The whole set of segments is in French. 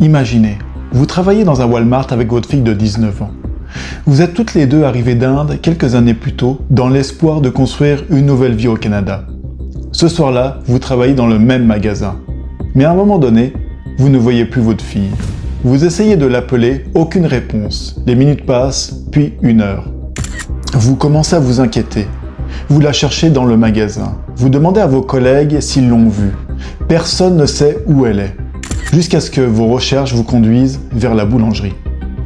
Imaginez, vous travaillez dans un Walmart avec votre fille de 19 ans. Vous êtes toutes les deux arrivées d'Inde quelques années plus tôt dans l'espoir de construire une nouvelle vie au Canada. Ce soir-là, vous travaillez dans le même magasin. Mais à un moment donné, vous ne voyez plus votre fille. Vous essayez de l'appeler, aucune réponse. Les minutes passent, puis 1 heure. Vous commencez à vous inquiéter. Vous la cherchez dans le magasin. Vous demandez à vos collègues s'ils l'ont vue. Personne ne sait où elle est. Jusqu'à ce que vos recherches vous conduisent vers la boulangerie.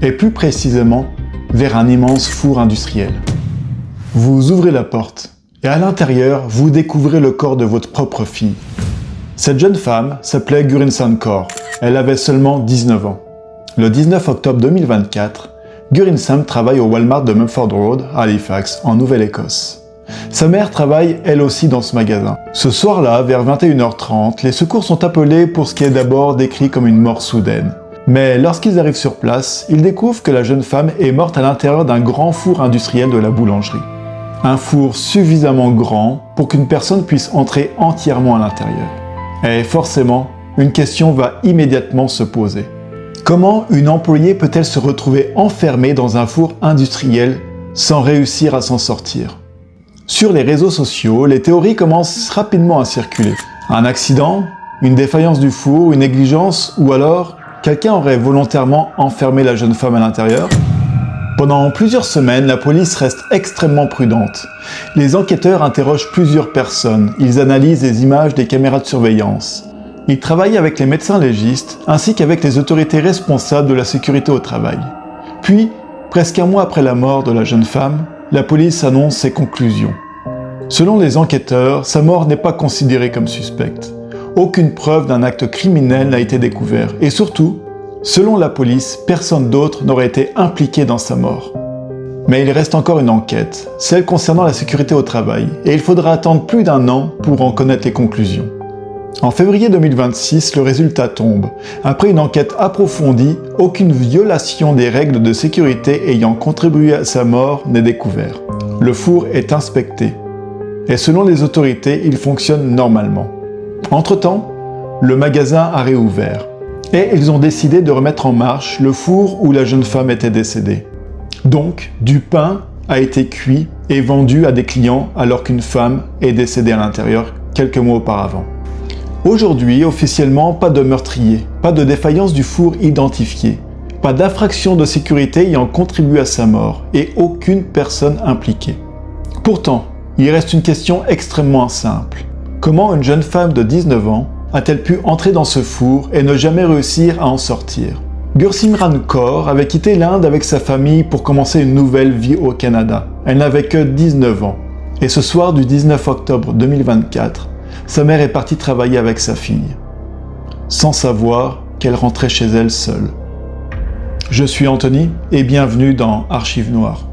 Et plus précisément, vers un immense four industriel. Vous ouvrez la porte. Et à l'intérieur, vous découvrez le corps de votre propre fille. Cette jeune femme s'appelait Gurinsan Kaur. Elle avait seulement 19 ans. Le 19 octobre 2024, Gurinsan travaille au Walmart de Mumford Road, à Halifax, en Nouvelle-Écosse. Sa mère travaille elle aussi dans ce magasin. Ce soir-là, vers 21h30, les secours sont appelés pour ce qui est d'abord décrit comme une mort soudaine. Mais lorsqu'ils arrivent sur place, ils découvrent que la jeune femme est morte à l'intérieur d'un grand four industriel de la boulangerie. Un four suffisamment grand pour qu'une personne puisse entrer entièrement à l'intérieur. Et forcément, une question va immédiatement se poser. Comment une employée peut-elle se retrouver enfermée dans un four industriel sans réussir à s'en sortir? Sur les réseaux sociaux, les théories commencent rapidement à circuler. Un accident, une défaillance du four, une négligence, ou alors quelqu'un aurait volontairement enfermé la jeune femme à l'intérieur? Pendant plusieurs semaines, la police reste extrêmement prudente. Les enquêteurs interrogent plusieurs personnes, ils analysent les images des caméras de surveillance. Ils travaillent avec les médecins légistes ainsi qu'avec les autorités responsables de la sécurité au travail. Puis, presque un mois après la mort de la jeune femme, la police annonce ses conclusions. Selon les enquêteurs, sa mort n'est pas considérée comme suspecte. Aucune preuve d'un acte criminel n'a été découverte et surtout, selon la police, personne d'autre n'aurait été impliqué dans sa mort. Mais il reste encore une enquête, celle concernant la sécurité au travail, et il faudra attendre plus d'1 an pour en connaître les conclusions. En février 2026, le résultat tombe. Après une enquête approfondie, aucune violation des règles de sécurité ayant contribué à sa mort n'est découverte. Le four est inspecté, et selon les autorités, il fonctionne normalement. Entre-temps, le magasin a réouvert. Et ils ont décidé de remettre en marche le four où la jeune femme était décédée. Donc, du pain a été cuit et vendu à des clients alors qu'une femme est décédée à l'intérieur quelques mois auparavant. Aujourd'hui, officiellement, pas de meurtrier, pas de défaillance du four identifiée, pas d'infraction de sécurité ayant contribué à sa mort et aucune personne impliquée. Pourtant, il reste une question extrêmement simple. Comment une jeune femme de 19 ans a-t-elle pu entrer dans ce four et ne jamais réussir à en sortir? Gursimran Kaur avait quitté l'Inde avec sa famille pour commencer une nouvelle vie au Canada. Elle n'avait que 19 ans. Et ce soir du 19 octobre 2024, sa mère est partie travailler avec sa fille, sans savoir qu'elle rentrait chez elle seule. Je suis Anthony et bienvenue dans Archives Noires.